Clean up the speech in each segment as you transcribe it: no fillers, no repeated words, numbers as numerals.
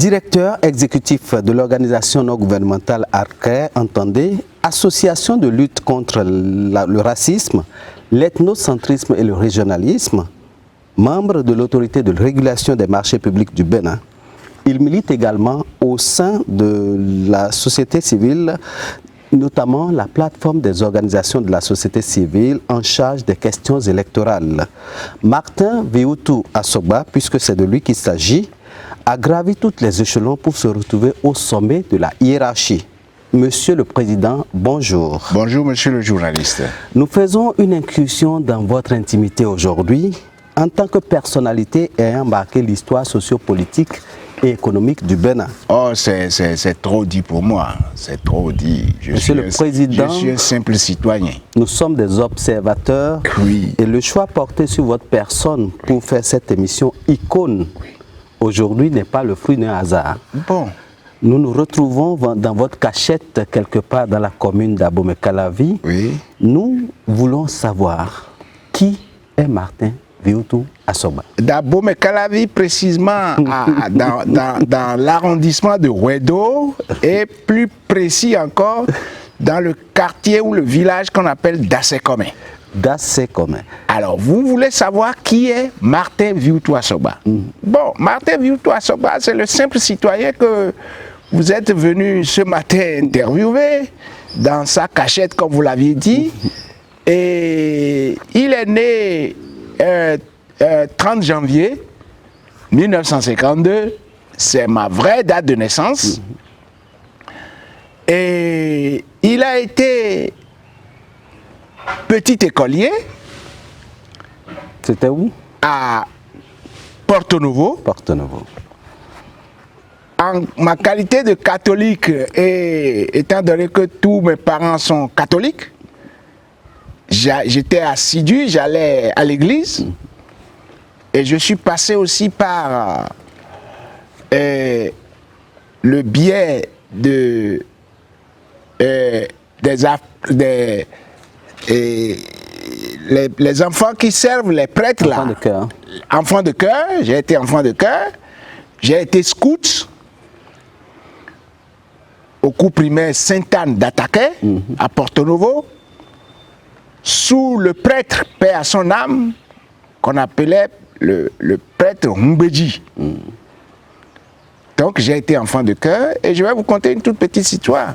Directeur exécutif de l'organisation non gouvernementale ARCRE, entendez, Association de lutte contre le racisme, l'ethnocentrisme et le régionalisme, membre de l'autorité de régulation des marchés publics du Bénin. Il milite également au sein de la société civile, notamment la plateforme des organisations de la société civile en charge des questions électorales. Martin Viutu Asoba, puisque c'est de lui qu'il s'agit, a gravi tous les échelons pour se retrouver au sommet de la hiérarchie. Monsieur le Président, bonjour. Bonjour, monsieur le journaliste. Nous faisons une incursion dans votre intimité aujourd'hui en tant que personnalité ayant marqué l'histoire sociopolitique et économique du Bénin. Oh, c'est trop dit pour moi. C'est trop dit. Monsieur le Président, je suis un simple citoyen. Nous sommes des observateurs. Oui. Et le choix porté sur votre personne pour faire cette émission icône aujourd'hui n'est pas le fruit d'un hasard. Bon. Nous nous retrouvons dans votre cachette quelque part dans la commune d'Abomey-Calavi. Oui. Nous voulons savoir qui est Martin Viutu Asoba. D'Abomey-Calavi, précisément dans l'arrondissement de Wedo, et plus précis encore, dans le quartier ou le village qu'on appelle Dassekome. Dassekome. Alors, vous voulez savoir qui est Martin Viutu Asoba? Bon, Martin Viutu Asoba, c'est le simple citoyen que vous êtes venu ce matin interviewer dans sa cachette, comme vous l'aviez dit. Et il est né 30 janvier 1952. C'est ma vraie date de naissance. Et il a été petit écolier. C'était où? À Porto Novo. Porto Novo. En ma qualité de catholique, et étant donné que tous mes parents sont catholiques, j'étais assidu, j'allais à l'église. Et je suis passé aussi par le biais de les enfants qui servent les prêtres là. Enfants de cœur. Enfants de cœur, j'ai été enfant de cœur. J'ai été scout au cours primaire Sainte-Anne d'Ataquet, à Porto Novo, sous le prêtre, paix à son âme, qu'on appelait le prêtre Mbedji. Donc j'ai été enfant de cœur et je vais vous conter une toute petite histoire.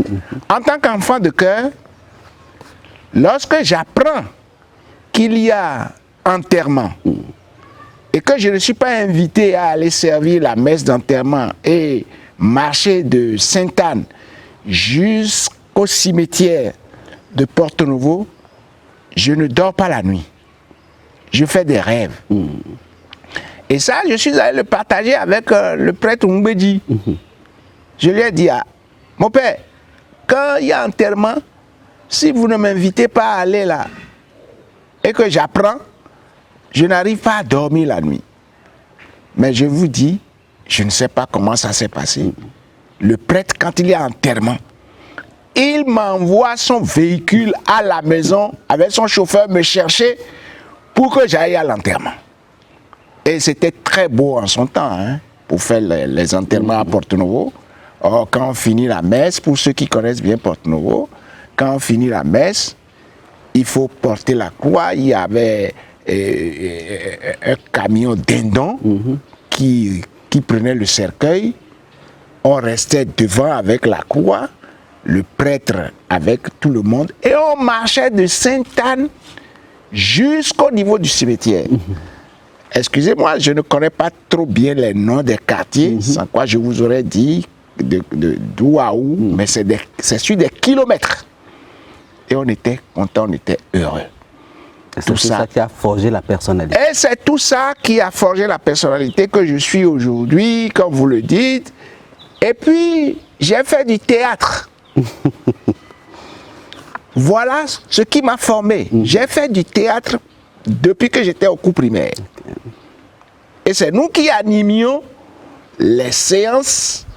En tant qu'enfant de cœur, lorsque j'apprends qu'il y a enterrement et que je ne suis pas invité à aller servir la messe d'enterrement et marcher de Sainte-Anne jusqu'au cimetière de Porto Novo, je ne dors pas la nuit. Je fais des rêves. Et ça, je suis allé le partager avec le prêtre Mbedji. Je lui ai dit, mon père, quand il y a enterrement, si vous ne m'invitez pas à aller là, et que j'apprends, je n'arrive pas à dormir la nuit. Mais je vous dis, je ne sais pas comment ça s'est passé. Le prêtre, quand il y a enterrement, il m'envoie son véhicule à la maison avec son chauffeur me chercher pour que j'aille à l'enterrement. Et c'était très beau en son temps, hein, pour faire les enterrements à Porto Novo. Or, quand on finit la messe, pour ceux qui connaissent bien Porto Novo, quand on finit la messe, il faut porter la croix. Il y avait un camion dindon qui prenait le cercueil. On restait devant avec la croix, le prêtre avec tout le monde, et on marchait de Sainte-Anne jusqu'au niveau du cimetière. Excusez-moi, je ne connais pas trop bien les noms des quartiers, sans quoi je vous aurais dit d'où à où, mais c'est sur des kilomètres. Et on était contents, on était heureux. C'est tout ça qui a forgé la personnalité. Et c'est tout ça qui a forgé la personnalité que je suis aujourd'hui, comme vous le dites. Et puis, j'ai fait du théâtre. Voilà ce qui m'a formé. J'ai fait du théâtre depuis que j'étais au cours primaire. Et c'est nous qui animions les séances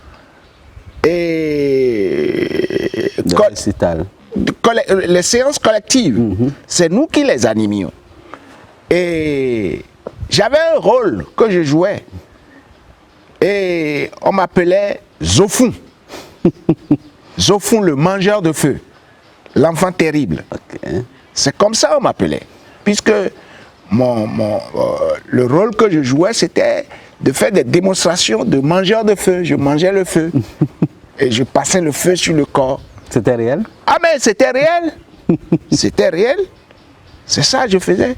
et les séances collectives. C'est nous qui les animions. Et j'avais un rôle que je jouais. Et on m'appelait Zofun. Zofun, le mangeur de feu. L'enfant terrible. Ok. C'est comme ça qu'on m'appelait. Puisque le rôle que je jouais, c'était de faire des démonstrations de mangeur de feu. Je mangeais le feu. Et je passais le feu sur le corps. C'était réel? Ah mais c'était réel. C'était réel. C'est ça que je faisais.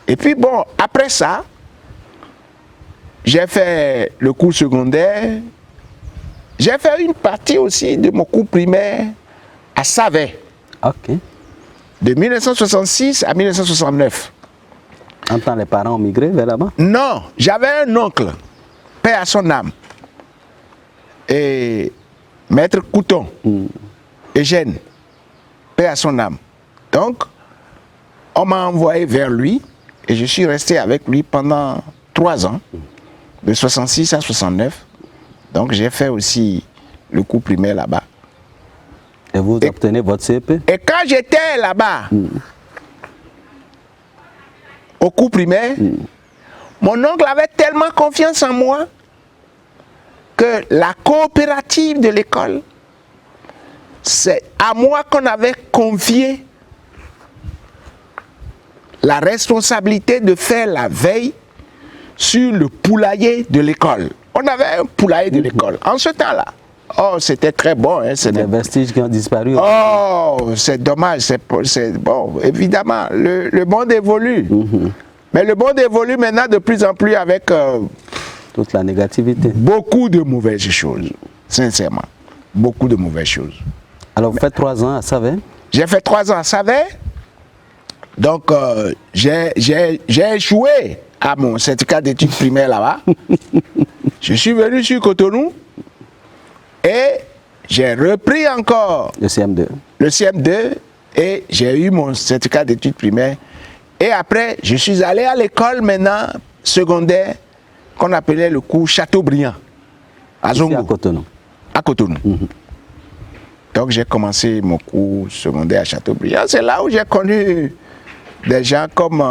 Et puis bon, après ça, j'ai fait le cours secondaire. J'ai fait une partie aussi de mon cours primaire à Savet. Ok. De 1966 à 1969. En temps, les parents ont migré vers là-bas? Non, j'avais un oncle, paix à son âme, et maître Couton, Eugène, paix à son âme. Donc, on m'a envoyé vers lui, et je suis resté avec lui pendant 3 ans, de 66 à 69. Donc, j'ai fait aussi le cours primaire là-bas. Et vous obtenez votre CEP? Et quand j'étais là-bas, au cours primaire, mon oncle avait tellement confiance en moi que la coopérative de l'école, c'est à moi qu'on avait confié la responsabilité de faire la veille sur le poulailler de l'école. On avait un poulailler de l'école en ce temps-là. Oh, c'était très bon. Hein, Les vestiges qui ont disparu. Oh, c'est dommage. C'est bon, évidemment, le monde évolue. Mais le monde évolue maintenant de plus en plus avec toute la négativité. Beaucoup de mauvaises choses, sincèrement. Beaucoup de mauvaises choses. Alors, vous faites 3 ans à Savet? J'ai fait 3 ans à Savet. Donc, j'ai échoué à mon certificat d'études primaires là-bas. Je suis venu sur Cotonou et j'ai repris encore le CM2. Le CM2 et j'ai eu mon certificat d'études primaires. Et après, je suis allé à l'école maintenant secondaire qu'on appelait le cours Chateaubriand à Zongo. À Cotonou. À Cotonou. Donc j'ai commencé mon cours secondaire à Chateaubriand. C'est là où j'ai connu des gens comme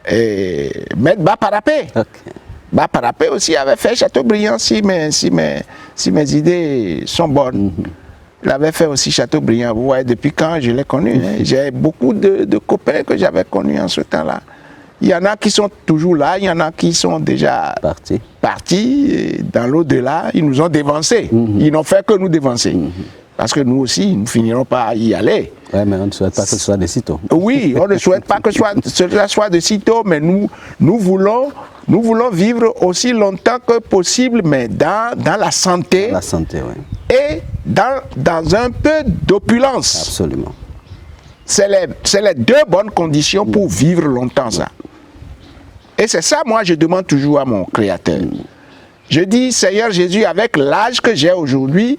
Maître Baparapé. Okay. Baparapé aussi avait fait Chateaubriand si mes idées sont bonnes. Il avait fait aussi Chateaubriand. Vous voyez, depuis quand je l'ai connu. Hein. J'ai beaucoup de copains que j'avais connus en ce temps-là. Il y en a qui sont toujours là, il y en a qui sont déjà partis. Et dans l'au-delà, ils nous ont dévancés. Ils n'ont fait que nous dévancer. Parce que nous aussi, nous finirons par y aller. Oui, mais on ne souhaite pas que ce soit de sitôt. Oui, on ne souhaite pas que cela soit de sitôt, mais nous voulons vivre aussi longtemps que possible, mais dans la santé. La santé, oui. Et dans un peu d'opulence. Absolument. C'est les 2 bonnes conditions pour vivre longtemps, ça. Et c'est ça, moi, je demande toujours à mon Créateur. Je dis, Seigneur Jésus, avec l'âge que j'ai aujourd'hui,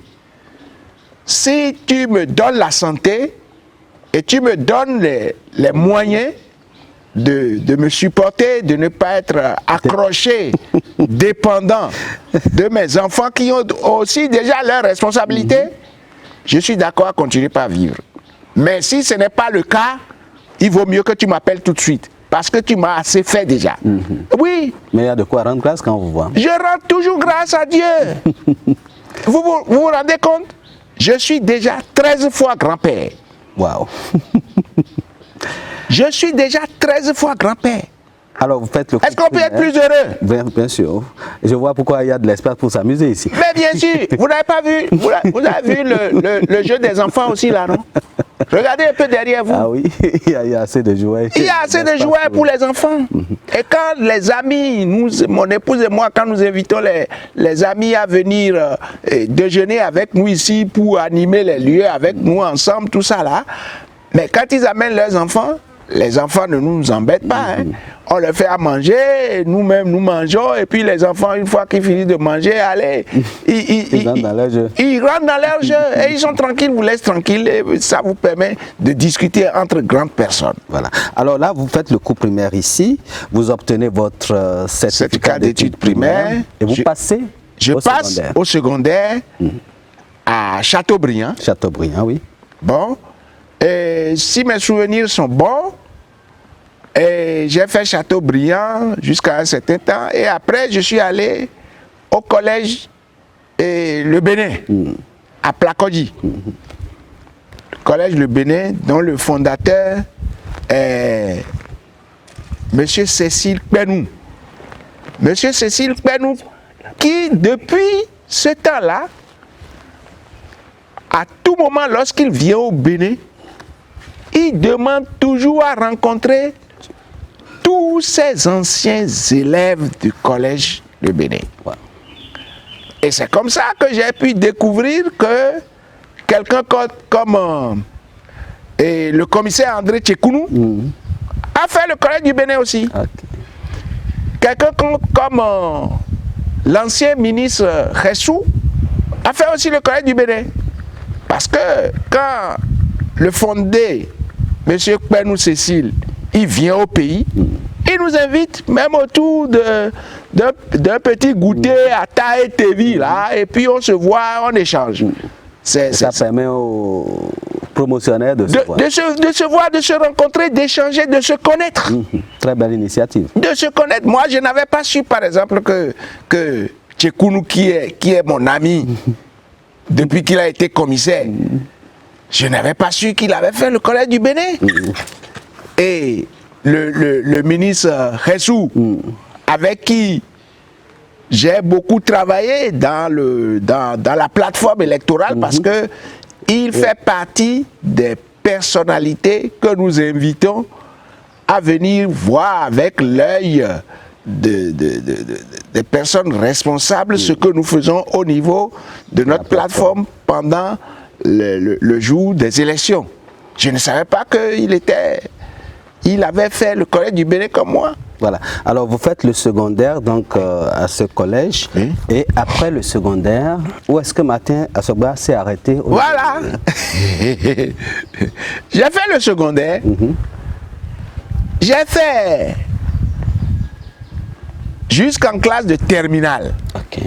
si tu me donnes la santé et tu me donnes les moyens de me supporter, de ne pas être accroché, dépendant de mes enfants qui ont aussi déjà leurs responsabilités, je suis d'accord à continuer par vivre. Mais si ce n'est pas le cas, il vaut mieux que tu m'appelles tout de suite. Parce que tu m'as assez fait déjà. Oui. Mais il y a de quoi rendre grâce quand on vous voit. Je rends toujours grâce à Dieu. Vous vous rendez compte? Je suis déjà 13 fois grand-père. Waouh. Je suis déjà 13 fois grand-père. Alors vous faites le. Est-ce qu'on peut être plus heureux? Bien sûr. Je vois pourquoi il y a de l'espace pour s'amuser ici. Mais bien sûr, vous n'avez pas vu, vous avez vu le jeu des enfants aussi là, non? Regardez un peu derrière vous. Ah oui, il y a assez de jouets. Il y a assez de jouets pour les enfants. Et quand les amis, mon épouse et moi, quand nous invitons les amis à venir déjeuner avec nous ici pour animer les lieux avec nous ensemble, tout ça là, mais quand ils amènent leurs enfants, les enfants ne nous embêtent pas. Hein. On leur fait à manger, nous-mêmes nous mangeons, et puis les enfants, une fois qu'ils finissent de manger, allez, ils rentrent dans leur jeu. Ils rentrent dans leur jeu, et ils sont tranquilles, vous laissent tranquilles, et ça vous permet de discuter entre grandes personnes. Voilà. Alors là, vous faites le cours primaire ici, vous obtenez votre certificat d'études primaires, et vous passez au secondaire à Chateaubriand. Chateaubriand, oui. Bon. Et si mes souvenirs sont bons, j'ai fait Chateaubriand jusqu'à un certain temps. Et après, je suis allé au collège Le Bénin, à Plakodji. Le collège Le Bénin, dont le fondateur est M. Cécile Penou. M. Cécile Penou, qui depuis ce temps-là, à tout moment, lorsqu'il vient au Bénin, il demande toujours à rencontrer tous ses anciens élèves du collège de Bénin. Ouais. Et c'est comme ça que j'ai pu découvrir que quelqu'un comme le commissaire André Tchekounou a fait le collège du Bénin aussi. Okay. Quelqu'un comme l'ancien ministre Ressou a fait aussi le collège du Bénin. Parce que quand le fondé, M. Penou Cécile, il vient au pays, il nous invite même autour d'un petit goûter à taille TV, là, et puis on se voit, on échange. Ça permet aux promotionnaires de se voir, de se rencontrer, d'échanger, de se connaître. Très belle initiative. De se connaître. Moi, je n'avais pas su, par exemple, que Tchekounou, qui est mon ami, depuis qu'il a été commissaire, je n'avais pas su qu'il avait fait le collège du Bénin. Et le ministre Ressou, avec qui j'ai beaucoup travaillé dans la plateforme électorale, parce que il fait partie des personnalités que nous invitons à venir voir avec l'œil des personnes responsables ce que nous faisons au niveau de notre plateforme pendant le jour des élections. Je ne savais pas qu'il avait fait le collège du Bénin comme moi. Voilà. Alors vous faites le secondaire donc à ce collège, et après le secondaire, où est-ce que Martin Asogba s'est arrêté? Voilà. J'ai fait le secondaire. J'ai fait jusqu'en classe de terminale. Ok.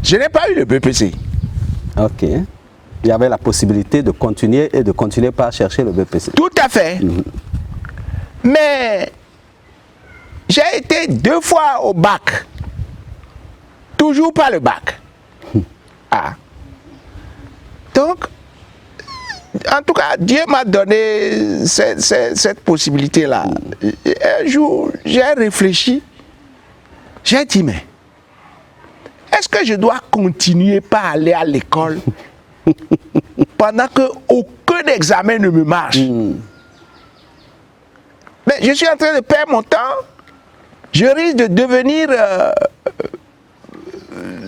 Je n'ai pas eu le BPC. Ok. Il y avait la possibilité de continuer et de continuer par chercher le BPC. Tout à fait. Mais j'ai été 2 fois au bac. Toujours pas le bac. Ah. Donc, en tout cas, Dieu m'a donné cette possibilité-là. Un jour, j'ai réfléchi. J'ai dit, mais est-ce que je dois continuer par aller à l'école pendant qu'aucun examen ne me marche? Mais je suis en train de perdre mon temps. Je risque de devenir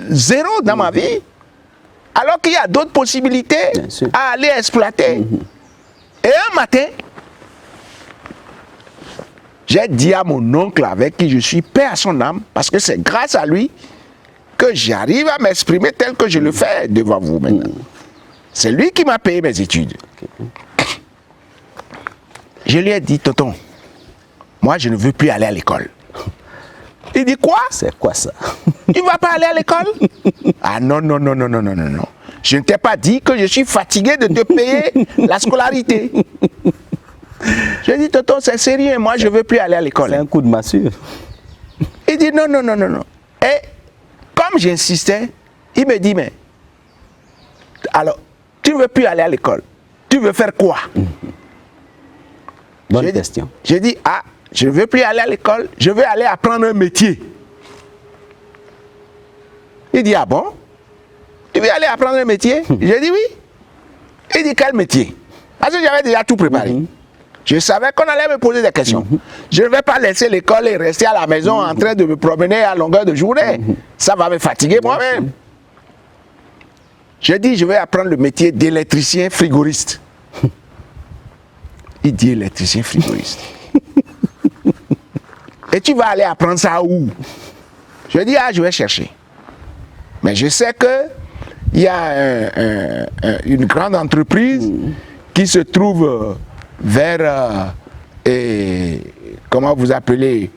zéro dans ma vie. Alors qu'il y a d'autres possibilités à aller exploiter. Et un matin, j'ai dit à mon oncle avec qui je suis, paix à son âme, parce que c'est grâce à lui que j'arrive à m'exprimer tel que je le fais devant vous maintenant. C'est lui qui m'a payé mes études. Je lui ai dit, tonton, moi je ne veux plus aller à l'école. Il dit quoi? C'est quoi ça? Tu ne vas pas aller à l'école? Ah non, non, non, non, non, non, non, non. Je ne t'ai pas dit que je suis fatigué de te payer la scolarité. Je dis, tonton, c'est sérieux, moi je ne veux plus aller à l'école. C'est un coup de massue. Il dit, non, non, non, non, non. Et comme j'insistais, il me dit, mais, alors, tu ne veux plus aller à l'école. Tu veux faire quoi? Bonne question. J'ai dit, ah, je ne veux plus aller à l'école, je veux aller apprendre un métier. Il dit, ah bon? Tu veux aller apprendre un métier? J'ai dit oui. Il dit, quel métier? Parce que j'avais déjà tout préparé. Je savais qu'on allait me poser des questions. Je ne vais pas laisser l'école et rester à la maison en train de me promener à longueur de journée. Ça va me fatiguer moi-même. J'ai dit, je vais apprendre le métier d'électricien frigoriste. Il dit, électricien frigoriste. Et tu vas aller apprendre ça où? Je dis, ah, je vais chercher. Mais je sais qu'il y a une grande entreprise qui se trouve vers, comment vous appelez,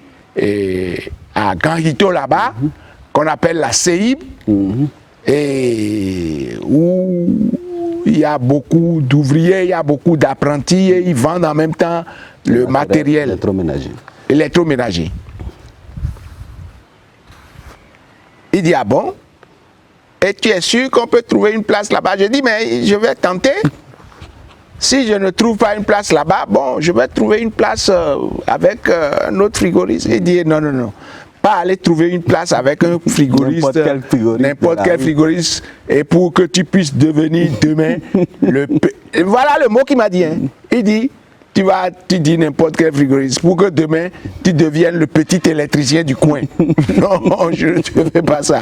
à Ganguito là-bas, qu'on appelle la CEIB, et où il y a beaucoup d'ouvriers, il y a beaucoup d'apprentis, et ils vendent en même temps le matériel électroménager. électroménager. Il dit, ah bon? Et tu es sûr qu'on peut trouver une place là-bas? Je dis, mais je vais tenter. Si je ne trouve pas une place là-bas, bon, je vais trouver une place avec un autre frigoriste. Il dit, non, non, non. Pas aller trouver une place avec un frigoriste, n'importe quel frigoriste, et pour que tu puisses devenir demain Voilà le mot qu'il m'a dit. Hein. Il dit, tu dis n'importe quel frigoriste pour que demain tu deviennes le petit électricien du coin. Non, je ne fais pas ça.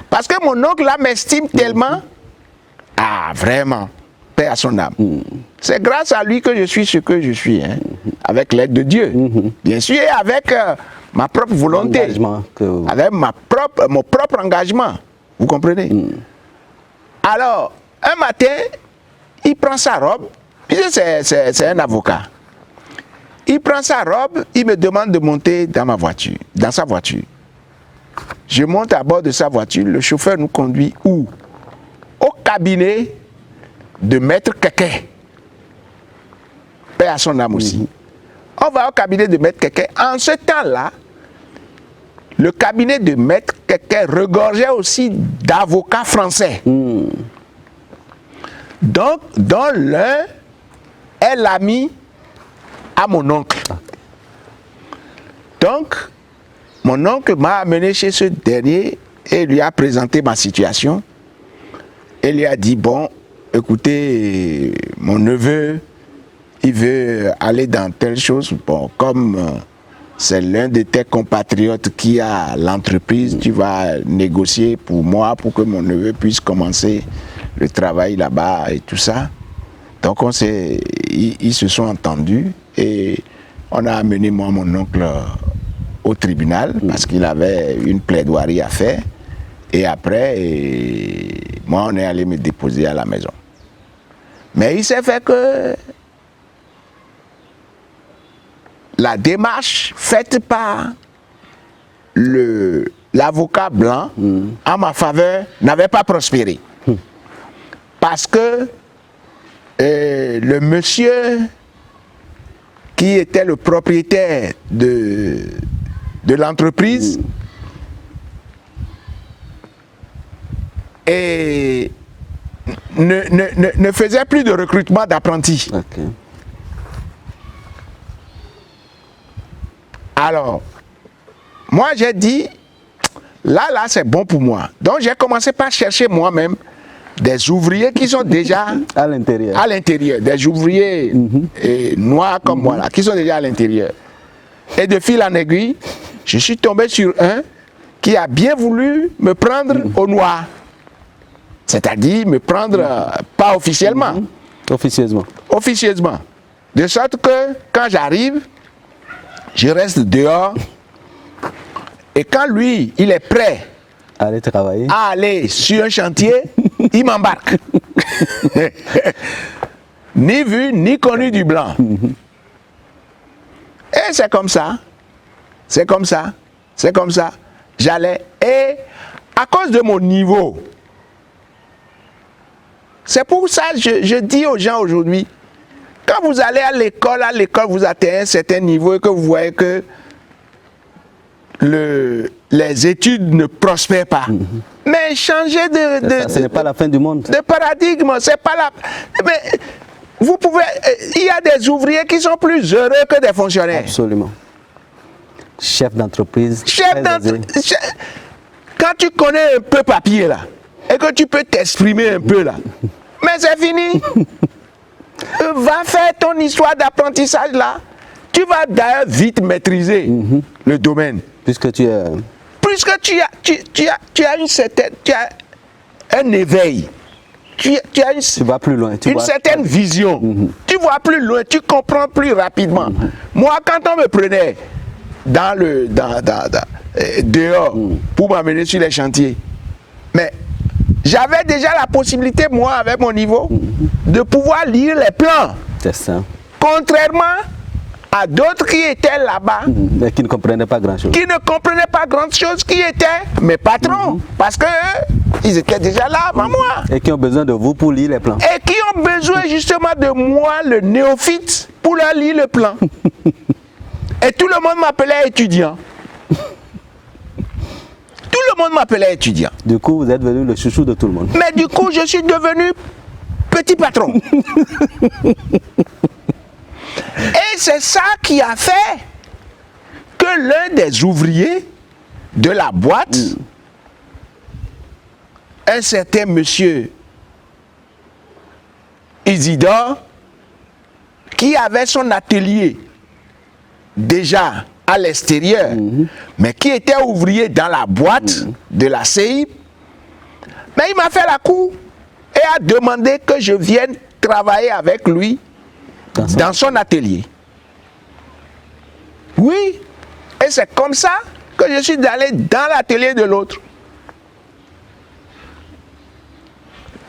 Parce que mon oncle là m'estime tellement. Ah, vraiment, paix à son âme. C'est grâce à lui que je suis ce que je suis, hein, avec l'aide de Dieu. Bien sûr, et avec ma propre volonté, avec mon propre engagement. Vous comprenez? Alors, un matin, il prend sa robe. C'est un avocat. Il prend sa robe, il me demande de monter dans sa voiture. Je monte à bord de sa voiture, le chauffeur nous conduit où? Au cabinet de Maître Keke. Paix à son âme aussi. On va au cabinet de Maître Keke. En ce temps-là, le cabinet de Maître Keke regorgeait aussi d'avocats français. Donc, dont l'un est l'ami à mon oncle. Donc, mon oncle m'a amené chez ce dernier et lui a présenté ma situation. Et lui a dit, bon, écoutez, mon neveu, il veut aller dans telle chose. Bon, comme c'est l'un de tes compatriotes qui a l'entreprise, tu vas négocier pour moi, pour que mon neveu puisse commencer le travail là-bas et tout ça. Donc ils se sont entendus et on a amené moi mon oncle au tribunal parce qu'il avait une plaidoirie à faire. Et après, moi on est allé me déposer à la maison. Mais il s'est fait que la démarche faite par l'avocat blanc en ma faveur n'avait pas prospéré. Parce que le monsieur qui était le propriétaire de l'entreprise et ne faisait plus de recrutement d'apprentis. Okay. Alors, moi j'ai dit, là c'est bon pour moi. Donc j'ai commencé par chercher moi-même des ouvriers qui sont déjà à l'intérieur, des ouvriers noirs comme moi, là, qui sont déjà à l'intérieur. Et de fil en aiguille, je suis tombé sur un qui a bien voulu me prendre au noir. C'est-à-dire me prendre, pas officiellement. Officieusement. De sorte que quand j'arrive, je reste dehors. Et quand lui, il est prêt à aller sur un chantier, il m'embarque. Ni vu, ni connu du blanc. Et c'est comme ça. C'est comme ça. C'est comme ça. J'allais. Et à cause de mon niveau, c'est pour ça que je dis aux gens aujourd'hui, quand vous allez à l'école vous atteignez un certain niveau et que vous voyez que les études ne prospèrent pas. Mais changez ce n'est pas la fin du monde. De paradigme, c'est pas la. Mais vous pouvez. Il y a des ouvriers qui sont plus heureux que des fonctionnaires. Absolument. Chef d'entreprise. Quand tu connais un peu papier là, et que tu peux t'exprimer un peu là, mais c'est fini. Va faire ton histoire d'apprentissage là. Tu vas d'ailleurs vite maîtriser le domaine. Puisque tu as une certaine, tu as un éveil. Tu vas plus loin. Une certaine vision. Tu vois plus loin, tu comprends plus rapidement. Moi, quand on me prenait dehors pour m'amener sur les chantiers, mais j'avais déjà la possibilité, moi, avec mon niveau, de pouvoir lire les plans. C'est ça. Contrairement à d'autres qui étaient là-bas. Mais qui ne comprenaient pas grand-chose. Qui ne comprenaient pas grand-chose, qui étaient mes patrons. Parce que ils étaient déjà là avant moi. Et qui ont besoin de vous pour lire les plans. Et qui ont besoin justement de moi, le néophyte, pour leur lire le plan. Et tout le monde m'appelait étudiant. Tout le le monde m'appelait étudiant. Du coup, vous êtes devenu le chouchou de tout le monde. Mais du coup, je suis devenu petit patron. Et c'est ça qui a fait que l'un des ouvriers de la boîte, un certain monsieur Isidore, qui avait son atelier déjà à l'extérieur, mais qui était ouvrier dans la boîte de la CEIP, mais il m'a fait la cour et a demandé que je vienne travailler avec lui dans son atelier. Oui, et c'est comme ça que je suis allé dans l'atelier de l'autre,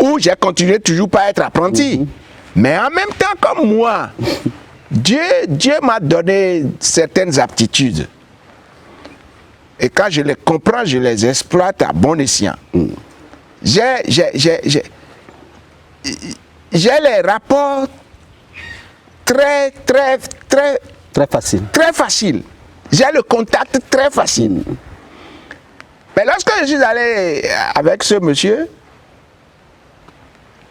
où j'ai continué toujours par être apprenti. Mais en même temps, comme moi, Dieu m'a donné certaines aptitudes. Et quand je les comprends, je les exploite à bon escient. J'ai les rapports très faciles. J'ai le contact très facile. Mais lorsque je suis allé avec ce monsieur,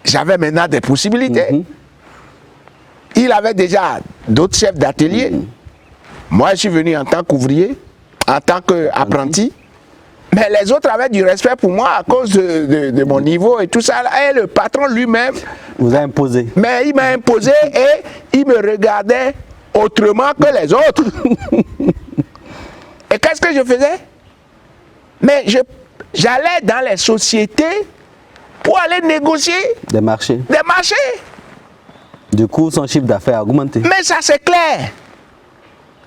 j'avais maintenant des possibilités. Il avait déjà d'autres chefs d'atelier. Moi, je suis venu en tant qu'ouvrier, en tant qu'apprenti. Mais les autres avaient du respect pour moi à cause de mon niveau et tout ça. Et le patron lui-même vous a imposé. Mais il m'a imposé et il me regardait autrement que les autres. Et qu'est-ce que je faisais? Mais j'allais dans les sociétés pour aller négocier des marchés. Du coup, son chiffre d'affaires a augmenté. Mais ça, c'est clair.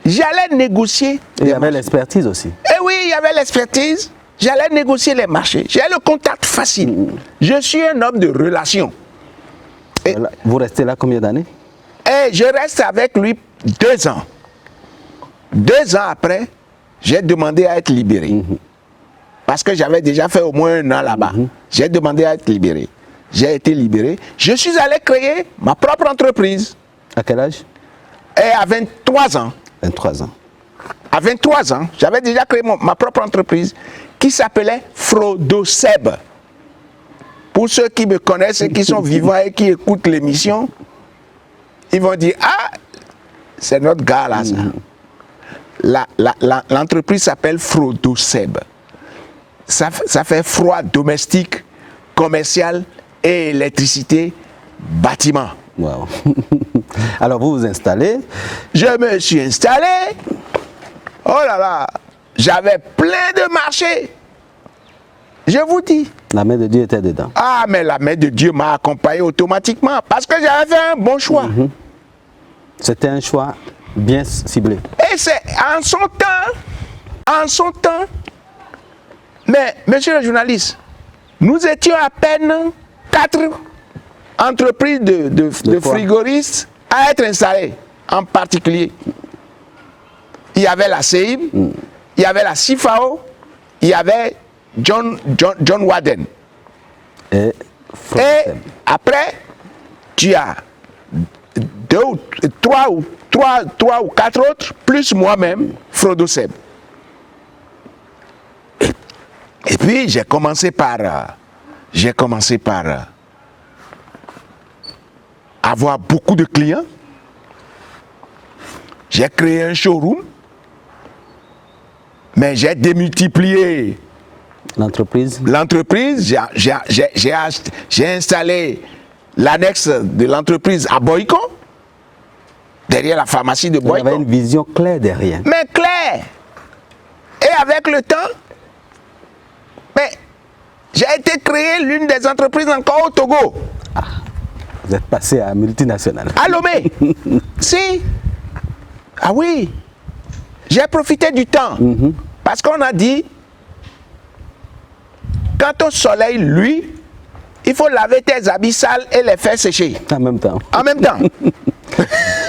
J'allais négocier. Il y avait l'expertise aussi. Eh oui, il y avait l'expertise. J'allais négocier les marchés. J'ai le contact facile. Je suis un homme de relations. Et vous restez là combien d'années? Et je reste avec lui 2 ans. 2 ans après, j'ai demandé à être libéré. Parce que j'avais déjà fait au moins 1 an là-bas. J'ai demandé à être libéré. J'ai été libéré. Je suis allé créer ma propre entreprise. À quel âge? Et à 23 ans. 23 ans. À 23 ans, j'avais déjà créé ma propre entreprise qui s'appelait Frodoseb. Pour ceux qui me connaissent et qui sont vivants et qui écoutent l'émission, ils vont dire, ah, c'est notre gars là. L'entreprise s'appelle Frodoseb. Ça fait froid domestique, commercial et électricité, bâtiment. Wow. Alors vous vous installez? Je me suis installé. Oh là là, j'avais plein de marchés. Je vous dis. La main de Dieu était dedans. Ah, mais la main de Dieu m'a accompagné automatiquement parce que j'avais fait un bon choix. C'était un choix bien ciblé. Et c'est en son temps, mais monsieur le journaliste, nous étions à peine 4 entreprises de frigoristes à être installées, en particulier. Il y avait la CEIP, il y avait la CIFAO, il y avait John Waden. Et après, tu as 3 ou 4 autres, plus moi-même, Frodoseb. Et puis j'ai commencé par avoir beaucoup de clients. J'ai créé un showroom, mais j'ai démultiplié l'entreprise. J'ai installé l'annexe de l'entreprise à Boycon, derrière la pharmacie de Boycon. Il y avait une vision claire derrière. Mais claire. Et avec le temps, j'ai été créé l'une des entreprises encore au Togo. Ah, vous êtes passé à multinationale. À Lomé. Si. Ah oui. J'ai profité du temps. Parce qu'on a dit, quand au soleil, lui, il faut laver tes habits sales et les faire sécher. En même temps. En même temps.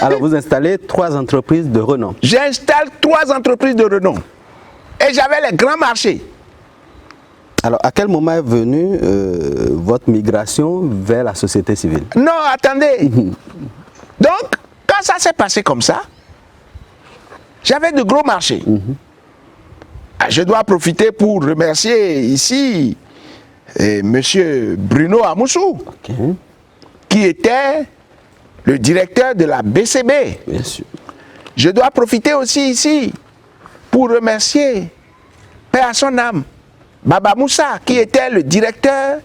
Alors vous installez 3 entreprises de renom. J'installe 3 entreprises de renom. Et j'avais les grands marchés. Alors, à quel moment est venue votre migration vers la société civile? Non, attendez. Donc, quand ça s'est passé comme ça, j'avais de gros marchés. Je dois profiter pour remercier ici monsieur Bruno Amoussou, qui était le directeur de la BCB. Bien sûr. Je dois profiter aussi ici pour remercier, paix à son âme, Baba Moussa, qui était le directeur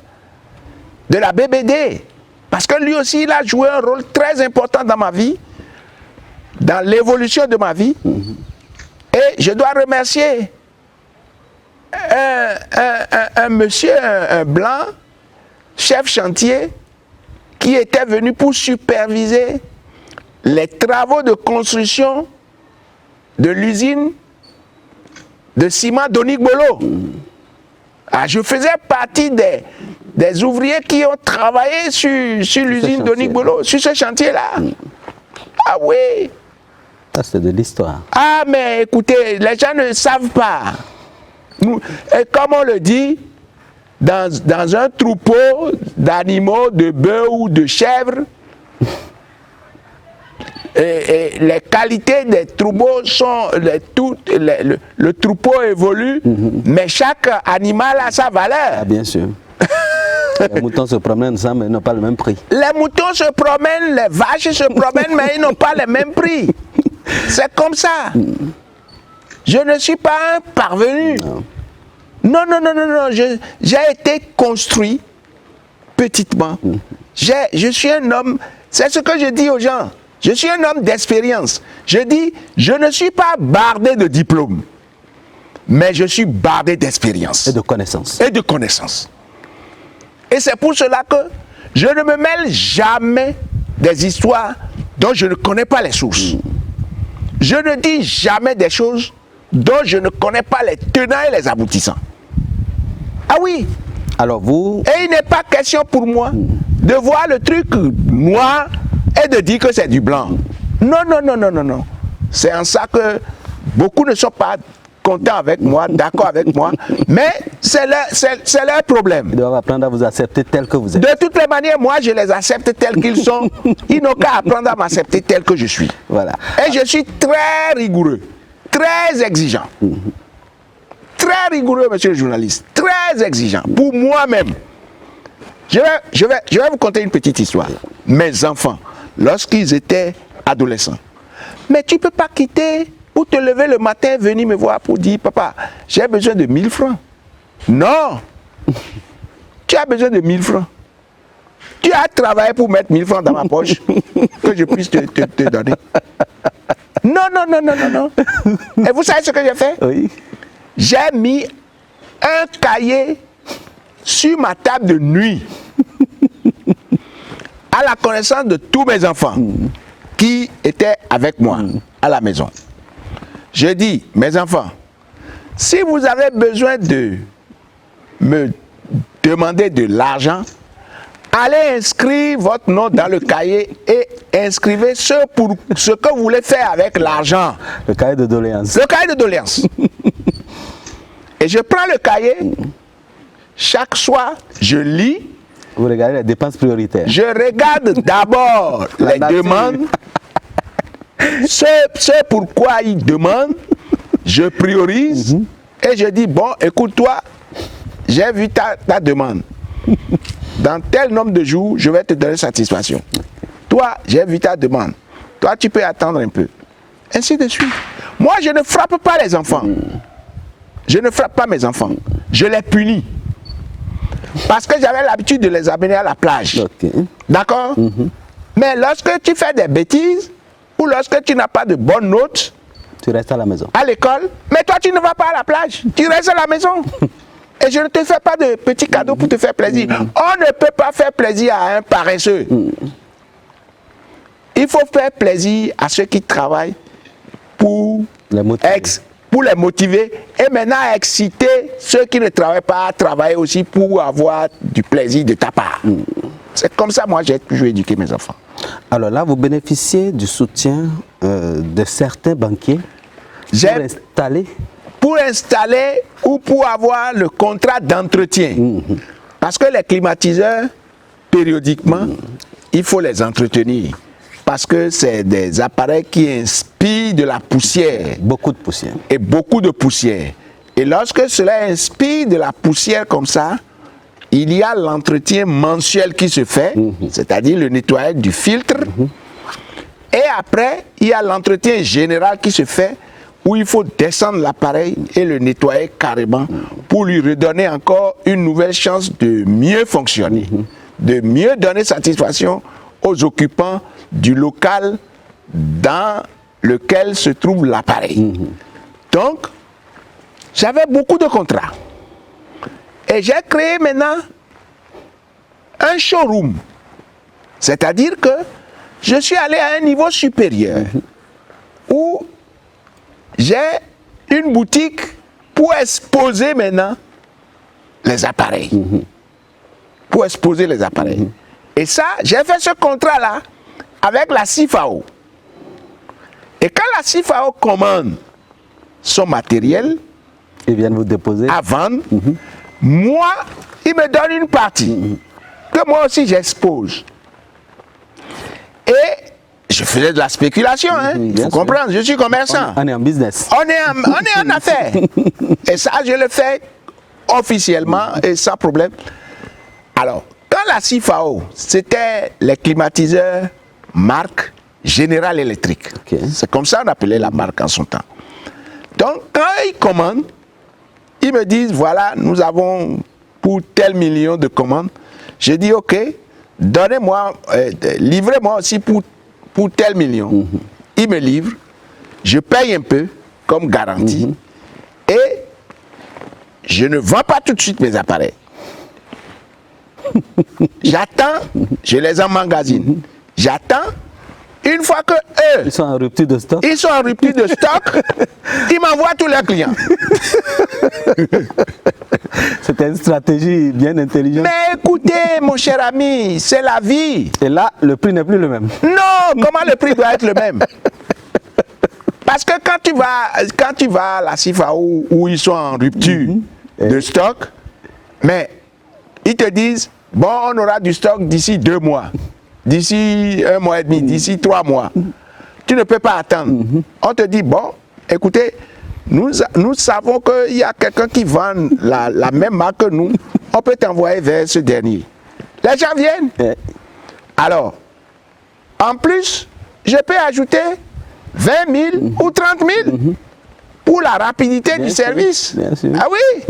de la BBD. Parce que lui aussi, il a joué un rôle très important dans ma vie, dans l'évolution de ma vie. Et je dois remercier un monsieur, un blanc, chef chantier, qui était venu pour superviser les travaux de construction de l'usine de ciment d'Onigbolo. Je faisais partie des ouvriers qui ont travaillé sur l'usine d'Onigbolo, sur ce chantier-là. Ah oui! Ça, c'est de l'histoire. Ah, mais écoutez, les gens ne savent pas. Et comme on le dit, dans un troupeau d'animaux, de bœufs ou de chèvres, et les qualités des troupeaux sont, le troupeau évolue, mais chaque animal a sa valeur. Ah, bien sûr. Les moutons se promènent ensemble, mais ils n'ont pas le même prix. Les moutons se promènent, les vaches se promènent, mais ils n'ont pas le même prix. C'est comme ça. Je ne suis pas un parvenu. Non, non, non, non, non. J'ai été construit petitement. Je suis un homme, c'est ce que je dis aux gens. Je suis un homme d'expérience. Je dis, je ne suis pas bardé de diplôme, mais je suis bardé d'expérience. Et de connaissances. Et de connaissances. Et c'est pour cela que je ne me mêle jamais des histoires dont je ne connais pas les sources. Je ne dis jamais des choses dont je ne connais pas les tenants et les aboutissants. Ah oui. Alors vous... Et il n'est pas question pour moi de voir le truc noir et de dire que c'est du blanc. Non, non, non, non, non, non. C'est en ça que beaucoup ne sont pas contents avec moi, d'accord avec moi, mais c'est leur problème. Ils doivent apprendre à vous accepter tel que vous êtes. De toutes les manières, moi je les accepte tels qu'ils sont. Ils n'ont qu'à apprendre à m'accepter tel que je suis. Voilà. Et je suis très rigoureux, très exigeant. Très rigoureux, monsieur le journaliste, très exigeant, pour moi-même. Je vais vous conter une petite histoire. Mes enfants, lorsqu'ils étaient adolescents, mais tu ne peux pas quitter pour te lever le matin, venir me voir pour dire, papa, j'ai besoin de 1000 francs. Non, tu as besoin de 1000 francs. Tu as travaillé pour mettre 1000 francs dans ma poche, que je puisse te donner. Non, non, non, non, non, non. Et vous savez ce que j'ai fait? Oui. J'ai mis un cahier sur ma table de nuit à la connaissance de tous mes enfants qui étaient avec moi à la maison. Je dis, mes enfants, si vous avez besoin de me demander de l'argent, allez inscrire votre nom dans le cahier et inscrivez ce que vous voulez faire avec l'argent. Le cahier de doléances. Le cahier de doléances. Et je prends le cahier, chaque soir, je lis. Vous regardez les dépenses prioritaires. Je regarde d'abord les demandes, ce pourquoi ils demandent, je priorise et je dis, bon, écoute-toi, j'ai vu ta demande. Dans tel nombre de jours, je vais te donner satisfaction. Toi, j'ai vu ta demande. Toi, tu peux attendre un peu. Ainsi de suite. Moi, je ne frappe pas les enfants. Je ne frappe pas mes enfants. Je les punis. Parce que j'avais l'habitude de les amener à la plage. Okay. D'accord? Mais lorsque tu fais des bêtises, ou lorsque tu n'as pas de bonnes notes, tu restes à la maison. À l'école, mais toi tu ne vas pas à la plage, tu restes à la maison. Et je ne te fais pas de petits cadeaux pour te faire plaisir. On ne peut pas faire plaisir à un paresseux. Il faut faire plaisir à ceux qui travaillent pour les motiver et maintenant exciter ceux qui ne travaillent pas à travailler aussi pour avoir du plaisir de ta part. C'est comme ça, moi, j'ai toujours éduqué mes enfants. Alors là, vous bénéficiez du soutien de certains banquiers pour installer ou pour avoir le contrat d'entretien. Parce que les climatiseurs, périodiquement, il faut les entretenir. Parce que c'est des appareils qui inspirent de la poussière. Beaucoup de poussière. Et beaucoup de poussière. Et lorsque cela inspire de la poussière comme ça, il y a l'entretien mensuel qui se fait, c'est-à-dire le nettoyage du filtre. Et après, il y a l'entretien général qui se fait, où il faut descendre l'appareil et le nettoyer carrément pour lui redonner encore une nouvelle chance de mieux fonctionner, de mieux donner satisfaction aux occupants du local dans lequel se trouve l'appareil. Donc, j'avais beaucoup de contrats. Et j'ai créé maintenant un showroom. C'est-à-dire que je suis allé à un niveau supérieur où j'ai une boutique pour exposer maintenant les appareils. Pour exposer les appareils. Et ça, j'ai fait ce contrat-là avec la CIFAO. Et quand la CIFAO commande son matériel, Ils viennent vous déposer. à vendre, moi, il me donne une partie que moi aussi j'expose. Et je faisais de la spéculation, il faut comprendre, je suis commerçant. On est en business. On est en affaires. Et ça, je le fais officiellement et sans problème. Alors, quand la CIFAO, c'était les climatiseurs marque General Electric. Ok. C'est comme ça qu'on appelait la marque en son temps. Donc, quand ils commandent, ils me disent, voilà, nous avons pour tel million de commandes. Je dis, ok, donnez-moi, livrez-moi aussi pour tel million. Ils me livrent, je paye un peu comme garantie et je ne vends pas tout de suite mes appareils. J'attends, je les emmagasine. J'attends, une fois que eux, Ils sont en rupture de stock. ils sont en rupture de stock, ils m'envoient tous leurs clients. C'était une stratégie bien intelligente. Mais écoutez, mon cher ami, c'est la vie. Et là, le prix n'est plus le même. Non, comment le prix doit être le même? Parce que quand tu vas à la CIFAO où ils sont en rupture de stock, mais ils te disent, bon, on aura du stock d'ici 2 mois, d'ici 1 mois et demi, d'ici 3 mois. Tu ne peux pas attendre. On te dit, bon, écoutez, nous savons qu'il y a quelqu'un qui vend la même marque que nous, on peut t'envoyer vers ce dernier. Les gens viennent. Alors, en plus, je peux ajouter 20 000 ou 30 000 pour la rapidité Bien du sûr, service. bien sûr. Ah oui.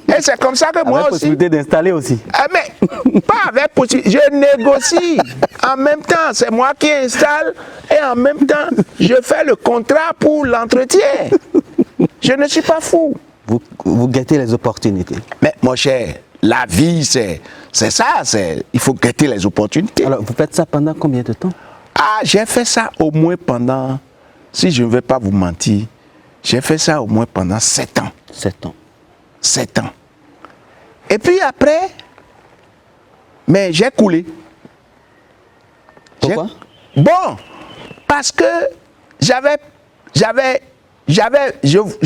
Et c'est comme ça que moi Avec aussi. possibilité d'installer aussi. Ah, mais pas avec possibilité. Je négocie. En même temps, c'est moi qui installe et en même temps, je fais le contrat pour l'entretien. Je ne suis pas fou. Vous guettez les opportunités. Mais mon cher, la vie, c'est ça. Il faut guetter les opportunités. Alors, vous faites ça pendant combien de temps? Ah, j'ai fait ça au moins pendant, si je ne vais pas vous mentir, j'ai fait ça au moins pendant 7 ans. 7 ans. 7 ans. Et puis après, mais j'ai coulé. Pourquoi? Bon, parce que je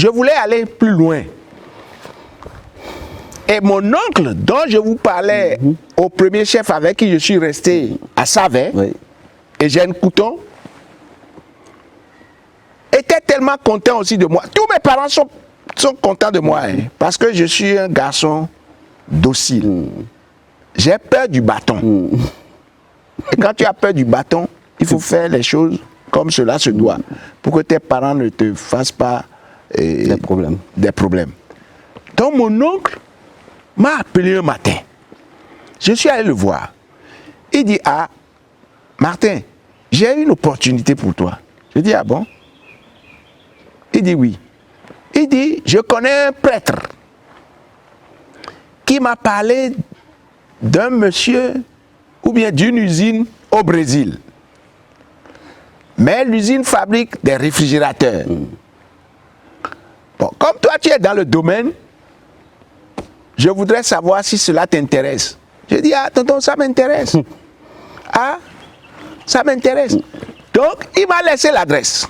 voulais aller plus loin. Et mon oncle, dont je vous parlais au premier chef avec qui je suis resté à Savet, Oui. Eugène Couton, était tellement content aussi de moi. Tous mes parents sont contents de moi, parce que je suis un garçon docile. J'ai peur du bâton. Et quand tu as peur du bâton, il faut faire les choses comme cela se doit, pour que tes parents ne te fassent pas Des problèmes. des problèmes. Donc mon oncle m'a appelé un matin. Je suis allé le voir. Il dit, ah, Martin, j'ai une opportunité pour toi. Je dis, ah bon? Il dit oui. Il dit, je connais un prêtre qui m'a parlé d'un monsieur ou bien d'une usine au Brésil. Mais l'usine fabrique des réfrigérateurs. Bon, comme toi tu es dans le domaine, je voudrais savoir si cela t'intéresse. Je dis, ah tonton, ça m'intéresse. Ah, ça m'intéresse. Donc, il m'a laissé l'adresse.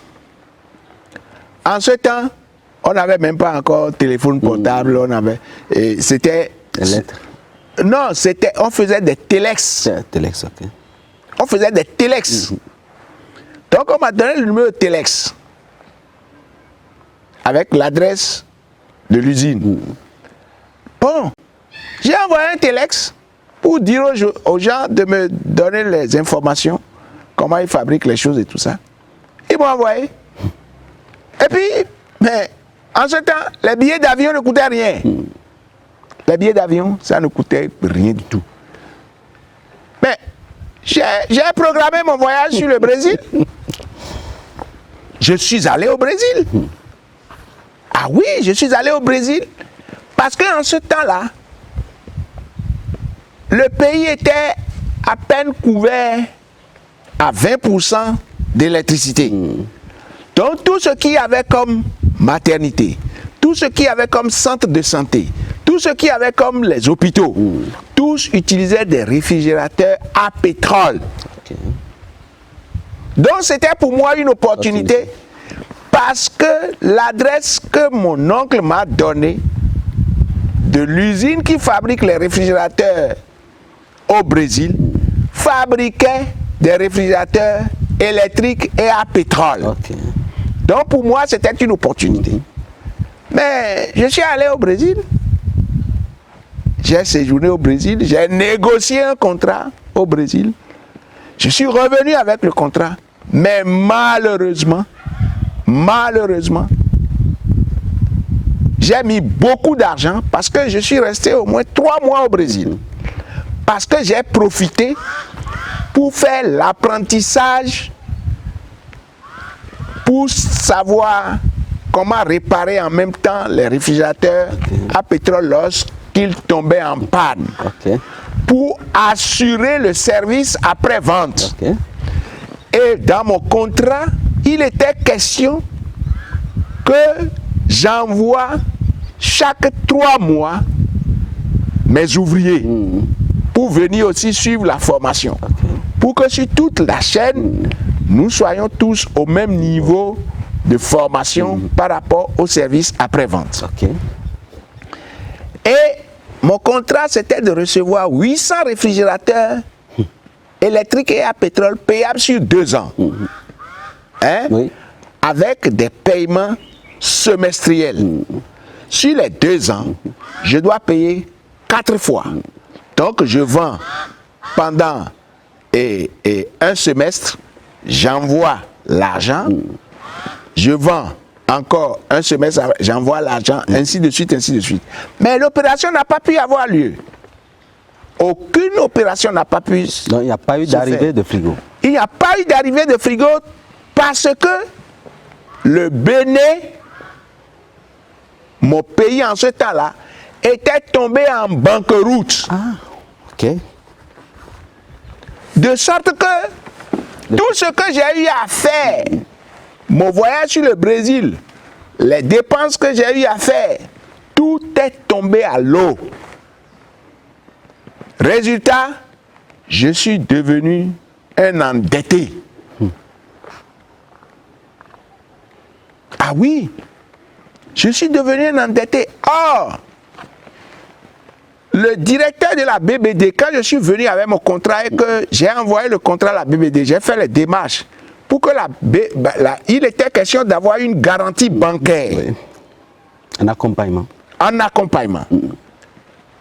En ce temps, on n'avait même pas encore téléphone portable, on avait, c'était... Des lettres. Non, c'était, on faisait des téléx. Téléx, ok. On faisait des téléx. Donc, on m'a donné le numéro de téléx avec l'adresse de l'usine. Bon, j'ai envoyé un téléx pour dire aux gens de me donner les informations, comment ils fabriquent les choses et tout ça. Ils m'ont envoyé. Et puis, mais en ce temps, les billets d'avion ne coûtaient rien. Les billets d'avion, ça ne coûtait rien du tout. Mais j'ai programmé mon voyage sur le Brésil. Je suis allé au Brésil. Ah oui, je suis allé au Brésil. Parce qu'en ce temps-là, le pays était à peine couvert à 20% d'électricité. Donc tout ce qu'il y avait comme maternité, tout ce qu'il y avait comme centre de santé, tout ce qu'il y avait comme les hôpitaux, tous utilisaient des réfrigérateurs à pétrole. Okay. Donc c'était pour moi une opportunité parce que l'adresse que mon oncle m'a donnée de l'usine qui fabrique les réfrigérateurs au Brésil fabriquait des réfrigérateurs électriques et à pétrole. Okay. Donc pour moi c'était une opportunité. Mais je suis allé au Brésil, j'ai séjourné au Brésil, j'ai négocié un contrat au Brésil, je suis revenu avec le contrat, mais malheureusement, j'ai mis beaucoup d'argent parce que je suis resté au moins 3 mois au Brésil. Parce que j'ai profité pour faire l'apprentissage, pour savoir comment réparer en même temps les réfrigérateurs à pétrole lorsqu'ils tombaient en panne. Okay. Pour assurer le service après-vente. Okay. Et dans mon contrat, il était question que j'envoie chaque 3 mois mes ouvriers pour venir aussi suivre la formation. Okay. Pour que sur toute la chaîne, nous soyons tous au même niveau de formation par rapport au service après-vente. Okay. Et mon contrat, c'était de recevoir 800 réfrigérateurs électriques et à pétrole payables sur 2 ans. Hein? Oui. Avec des paiements semestriels. Sur les 2 ans, je dois payer 4 fois. Donc je vends pendant un semestre, j'envoie l'argent, je vends encore un semestre, j'envoie l'argent, ainsi de suite, ainsi de suite. Mais l'opération n'a pas pu avoir lieu. Aucune opération n'a pas pu. Donc il n'y a pas eu d'arrivée de frigo. Il n'y a pas eu d'arrivée de frigo parce que le Bénin, mon pays en ce temps-là, était tombé en banqueroute. Ah, ok. De sorte que tout ce que j'ai eu à faire, mon voyage sur le Brésil, les dépenses que j'ai eu à faire, tout est tombé à l'eau. Résultat, je suis devenu un endetté. Ah oui, je suis devenu un endetté. Or, le directeur de la BBD, quand je suis venu avec mon contrat et que j'ai envoyé le contrat à la BBD, j'ai fait les démarches pour que il était question d'avoir une garantie bancaire. Oui. Un accompagnement. Un accompagnement.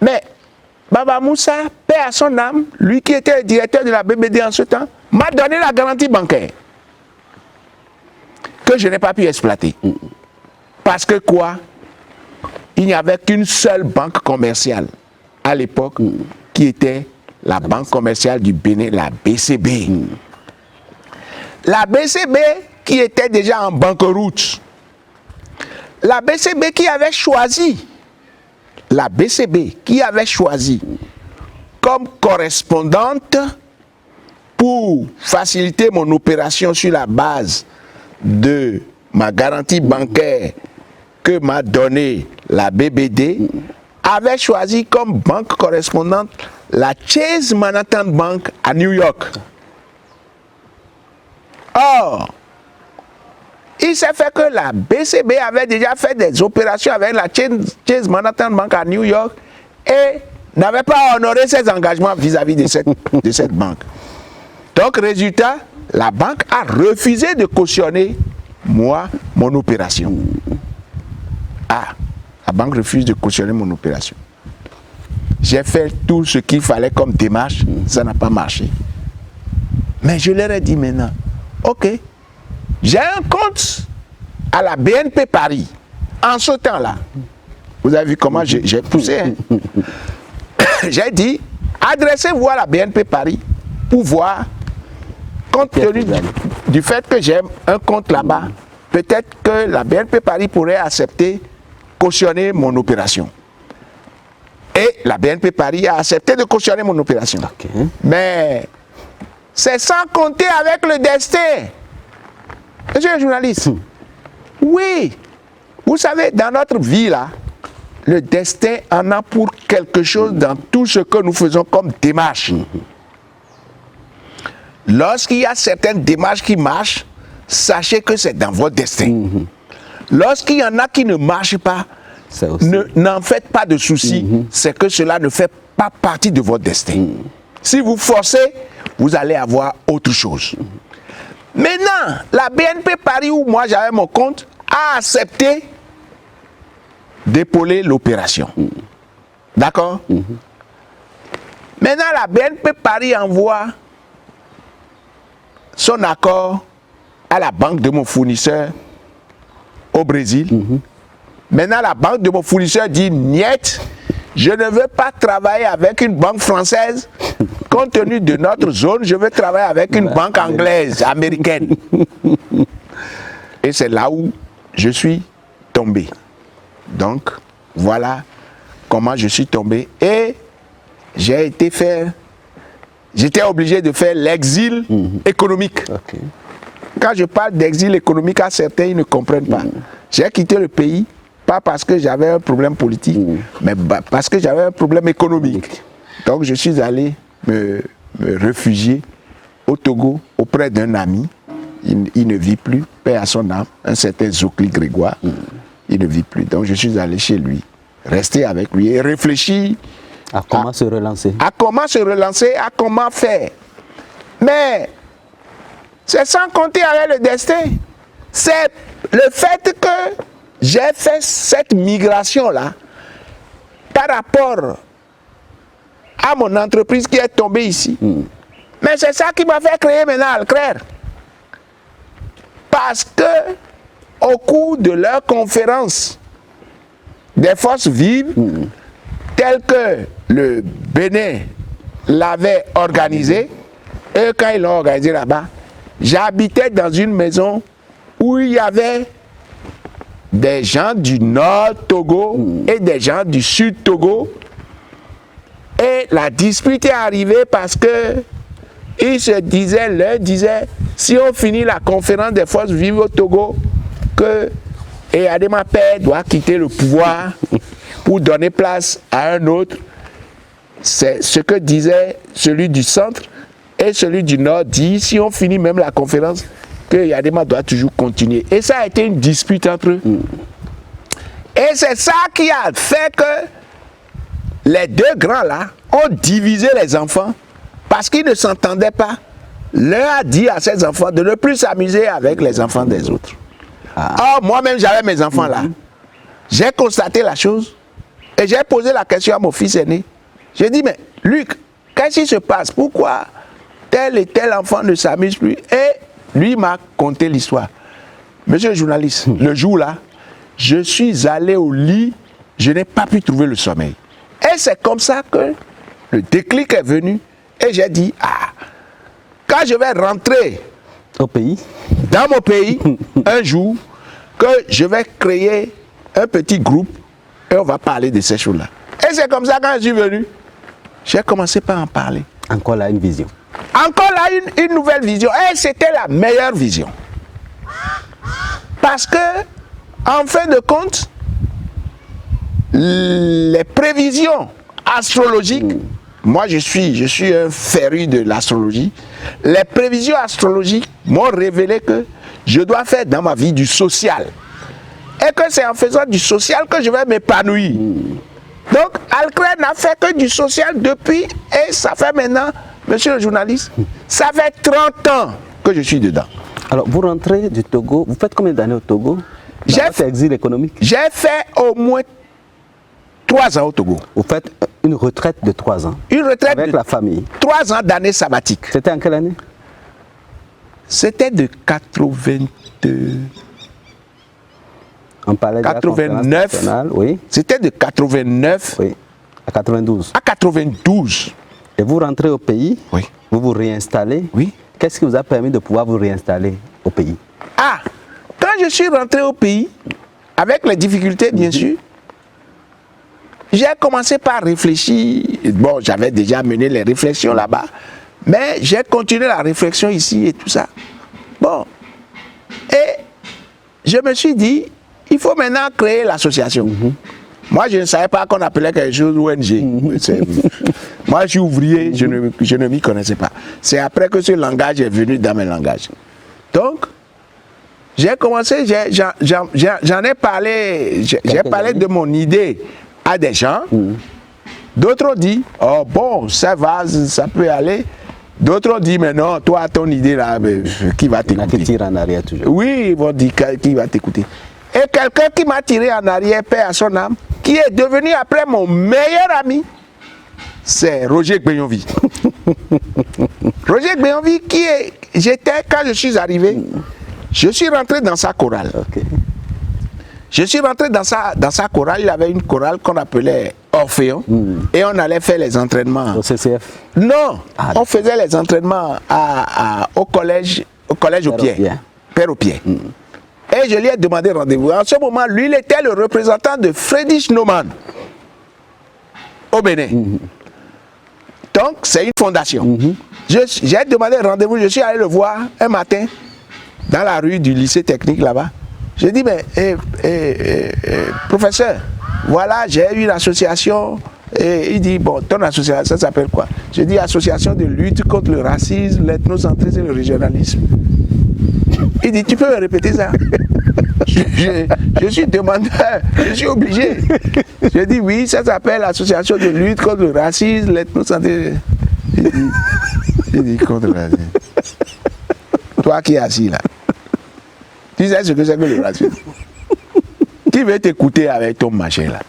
Mais Baba Moussa, paix à son âme, lui qui était le directeur de la BBD en ce temps, m'a donné la garantie bancaire que je n'ai pas pu exploiter. Parce que quoi? Il n'y avait qu'une seule banque commerciale à l'époque qui était la banque commerciale du Bénin, la BCB. La BCB qui était déjà en banqueroute. La BCB qui avait choisi comme correspondante pour faciliter mon opération sur la base de ma garantie bancaire que m'a donnée la BBD, avait choisi comme banque correspondante la Chase Manhattan Bank à New York. Or, il s'est fait que la BCB avait déjà fait des opérations avec la Chase Manhattan Bank à New York et n'avait pas honoré ses engagements vis-à-vis de cette banque. Donc, résultat, la banque a refusé de cautionner mon opération. Ah La banque refuse de cautionner mon opération. J'ai fait tout ce qu'il fallait comme démarche, ça n'a pas marché. Mais je leur ai dit maintenant, ok, j'ai un compte à la BNP Paris. En ce temps-là, vous avez vu comment j'ai poussé. Hein? J'ai dit, adressez-vous à la BNP Paris pour voir, compte tenu du fait que j'ai un compte là-bas, peut-être que la BNP Paris pourrait accepter, cautionner mon opération. Et la BNP Paris a accepté de cautionner mon opération. Okay. Mais c'est sans compter avec le destin. Monsieur le journaliste, oui, vous savez, dans notre vie là, le destin en a pour quelque chose dans tout ce que nous faisons comme démarche. Lorsqu'il y a certaines démarches qui marchent, sachez que c'est dans votre destin. Lorsqu'il y en a qui ne marchent pas, n'en faites pas de soucis, c'est que cela ne fait pas partie de votre destin. Si vous forcez, vous allez avoir autre chose. Maintenant, la BNP Paris, où moi j'avais mon compte, a accepté d'épauler l'opération. D'accord? Maintenant, la BNP Paris envoie son accord à la banque de mon fournisseur au Brésil. Maintenant, la banque de mon fournisseur dit, niet, je ne veux pas travailler avec une banque française. Compte tenu de notre zone, je veux travailler avec une banque anglaise, américaine. Et c'est là où je suis tombé. Donc, voilà comment je suis tombé. Et j'étais obligé de faire l'exil économique. Okay. Quand je parle d'exil économique, à certains, ils ne comprennent pas. J'ai quitté le pays, pas parce que j'avais un problème politique, mais parce que j'avais un problème économique. Donc, je suis allé me réfugier au Togo auprès d'un ami. Il ne vit plus, paix à son âme, un certain Zokli Grégoire. Il ne vit plus. Donc, je suis allé chez lui, rester avec lui et réfléchir à comment se relancer. À comment se relancer, à comment faire. Mais c'est sans compter avec le destin. C'est le fait que j'ai fait cette migration-là par rapport à mon entreprise qui est tombée ici. Mais c'est ça qui m'a fait créer maintenant Alclair. Parce que au cours de leur conférence des forces vives, telles que le Bénin l'avait organisé, et quand ils l'ont organisé là-bas, j'habitais dans une maison où il y avait des gens du nord Togo et des gens du sud Togo. Et la dispute est arrivée parce que ils se disaient, l'un disait, si on finit la conférence des forces vives au Togo, que Adema Père doit quitter le pouvoir pour donner place à un autre. C'est ce que disait celui du centre, et celui du nord dit, si on finit même la conférence, que Yadema doit toujours continuer. Et ça a été une dispute entre eux. Et c'est ça qui a fait que les deux grands là ont divisé les enfants parce qu'ils ne s'entendaient pas. L'un a dit à ses enfants de ne plus s'amuser avec les enfants des autres. Or, moi-même, j'avais mes enfants là. J'ai constaté la chose et j'ai posé la question à mon fils aîné. J'ai dit, mais Luc, qu'est-ce qui se passe? Pourquoi tel et tel enfant ne s'amuse plus? Et lui m'a conté l'histoire. Monsieur le journaliste, le jour là, je suis allé au lit, je n'ai pas pu trouver le sommeil. Et c'est comme ça que le déclic est venu. Et j'ai dit, quand je vais rentrer au pays, dans mon pays, un jour, que je vais créer un petit groupe et on va parler de ces choses-là. Et c'est comme ça quand je suis venu, j'ai commencé par en parler. Encore là, une vision. Encore là, une nouvelle vision. Et c'était la meilleure vision. Parce que, en fin de compte, les prévisions astrologiques, moi je suis un féru de l'astrologie, les prévisions astrologiques m'ont révélé que je dois faire dans ma vie du social. Et que c'est en faisant du social que je vais m'épanouir. Donc, Alclair n'a fait que du social depuis, et ça fait maintenant, monsieur le journaliste, ça fait 30 ans que je suis dedans. Alors, vous rentrez du Togo, vous faites combien d'années au Togo? J'ai fait exil économique. J'ai fait au moins 3 ans au Togo. Vous faites une retraite de 3 ans. Une retraite avec de la famille. 3 ans d'année sabbatique. C'était en quelle année? C'était de 82. On parlait de la conférence 89. nationale, oui. C'était de 89 Oui, à 92. à 92. Et vous rentrez au pays, Oui. vous vous réinstallez. Oui. Qu'est-ce qui vous a permis de pouvoir vous réinstaller au pays? Ah, quand je suis rentré au pays, avec les difficultés bien sûr, j'ai commencé par réfléchir. Bon, j'avais déjà mené les réflexions là-bas, mais j'ai continué la réflexion ici et tout ça. Bon, et je me suis dit, il faut maintenant créer l'association. Moi, je ne savais pas qu'on appelait quelque chose ONG. Moi, je suis ouvrier, je ne m'y connaissais pas. C'est après que ce langage est venu dans mes langages. Donc, j'ai commencé, j'en ai parlé, j'ai parlé de mon idée à des gens. D'autres ont dit, oh bon, ça va, ça peut aller. D'autres ont dit, mais non, toi, ton idée là, qui va t'écouter? Qui tire en arrière toujours. Oui, ils vont dire qui va t'écouter. Et quelqu'un qui m'a tiré en arrière, paix à son âme, qui est devenu après mon meilleur ami, c'est Roger Gbenyonvi. Roger Gbenyonvi, quand je suis arrivé, je suis rentré dans sa chorale. Okay. Je suis rentré dans sa chorale, il avait une chorale qu'on appelait Orphéon, et on allait faire les entraînements. Au CCF? Non, on faisait les entraînements au collège au Pied, Père au Pied. Et je lui ai demandé rendez-vous. En ce moment, lui, il était le représentant de Friedrich Naumann au Bénin. Donc, c'est une fondation. J'ai demandé rendez-vous, je suis allé le voir un matin dans la rue du lycée technique là-bas. J'ai dit, mais professeur, voilà, j'ai une association. Et il dit, bon, ton association, ça s'appelle quoi? J'ai dit, association de lutte contre le racisme, l'ethnocentrisme et le régionalisme. Il dit, tu peux me répéter ça? Je suis demandeur, je suis obligé. Je dis, oui, ça s'appelle l'association de lutte contre le racisme, l'ethnocentrisme. Il dit, contre le racisme. Toi qui es assis là, tu sais ce que c'est que le racisme? Qui veut t'écouter avec ton machin là?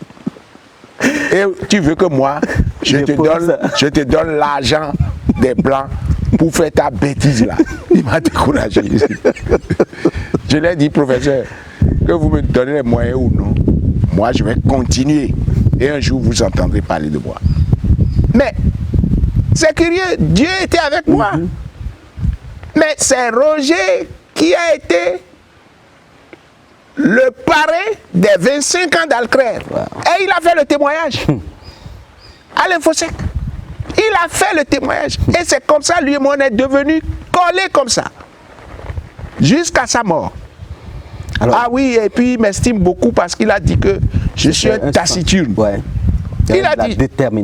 Et tu veux que moi, je te donne l'argent des Blancs pour faire ta bêtise là? Il m'a découragé. Je lui ai dit, professeur, que vous me donnez les moyens ou non, moi je vais continuer. Et un jour vous entendrez parler de moi. Mais c'est curieux, Dieu était avec moi. Mais c'est Roger qui a été le parrain des 25 ans d'Alcrère. Et il a fait le témoignage à l'Infosec. Il a fait le témoignage. Et c'est comme ça, lui et moi, on est devenus collés comme ça. Jusqu'à sa mort. Alors, ah oui, et puis il m'estime beaucoup parce qu'il a dit que je suis un taciturne. Ouais. Il a dit.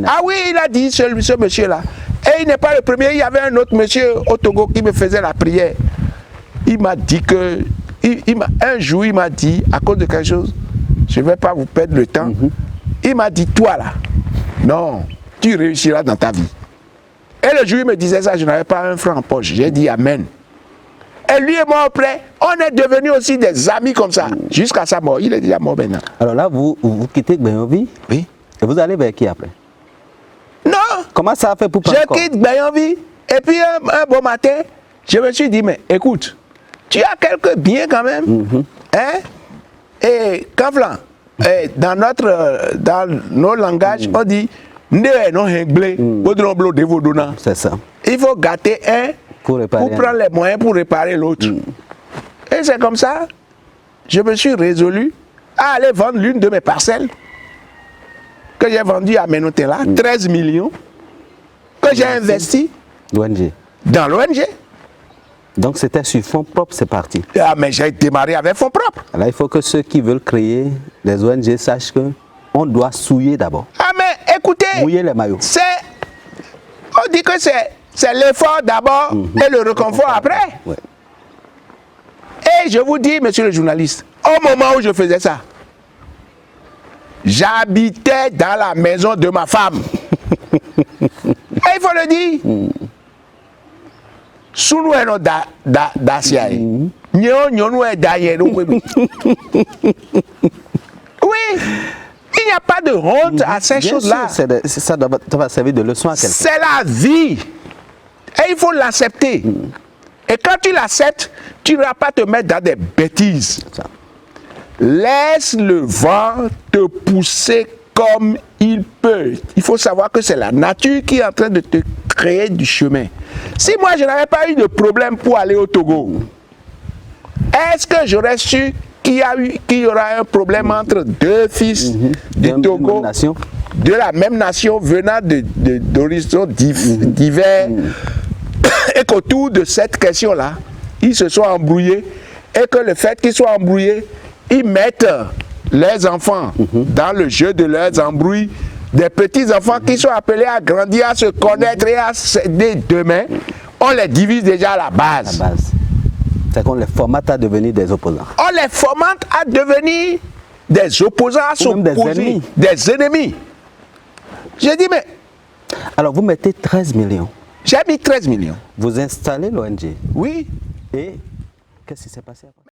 Ah oui, il a dit, ce monsieur-là. Et il n'est pas le premier, il y avait un autre monsieur au Togo qui me faisait la prière. Il m'a dit que. Un jour, il m'a dit, à cause de quelque chose, je ne vais pas vous perdre le temps. Il m'a dit, toi là, non, tu réussiras dans ta vie. Et le jour, il me disait ça, je n'avais pas un franc en poche. J'ai dit Amen. Et lui et moi, après, on est devenus aussi des amis comme ça, jusqu'à sa mort. Il est déjà mort maintenant. Alors là, vous quittez Gbenyonvi? Oui. Et vous allez vers qui après? Non. Comment ça a fait pour prendre? Je quitte Gbenyonvi. Et puis un bon matin, je me suis dit, mais écoute, tu as quelques biens quand même. Hein? Et Kavlan, dans nos langages, on dit, c'est ça. Il faut gâter un pour prendre les moyens pour réparer l'autre. Et c'est comme ça, je me suis résolu à aller vendre l'une de mes parcelles que j'ai vendue à Menotela, 13 millions, que j'ai investi dans l'ONG. Donc c'était sur fonds propres, c'est parti. Ah, mais j'ai démarré avec fonds propres. Alors il faut que ceux qui veulent créer des ONG sachent qu'on doit souiller d'abord. Ah mais écoutez, mouiller les maillots. On dit que c'est l'effort d'abord et le réconfort après. Ouais. Et je vous dis, monsieur le journaliste, au moment où je faisais ça, j'habitais dans la maison de ma femme. Et il faut le dire. Sous nous, oui, il n'y a pas de honte à ces Bien choses-là. sûr, ça va servir de leçon à quelqu'un. C'est la vie. Et il faut l'accepter. Et quand tu l'acceptes, tu ne vas pas te mettre dans des bêtises. Ça. Laisse le vent te pousser comme il peut. Il faut savoir que c'est la nature qui est en train de te créer du chemin. Si moi je n'avais pas eu de problème pour aller au Togo, est-ce que j'aurais su qu'il y aura un problème entre deux fils du Togo, de la même nation, venant d'horizons divers, et qu'autour de cette question-là, ils se sont embrouillés, et que le fait qu'ils soient embrouillés, ils mettent les enfants dans le jeu de leurs embrouilles, des petits enfants qui sont appelés à grandir, à se connaître et à s'aider demain, on les divise déjà à la base. C'est qu'on les formate à devenir des opposants. On les formate à devenir des opposants, à s'opposer, des ennemis. J'ai dit, mais... Alors, vous mettez 13 millions. J'ai mis 13 millions. Vous installez l'ONG. Oui. Et qu'est-ce qui s'est passé après?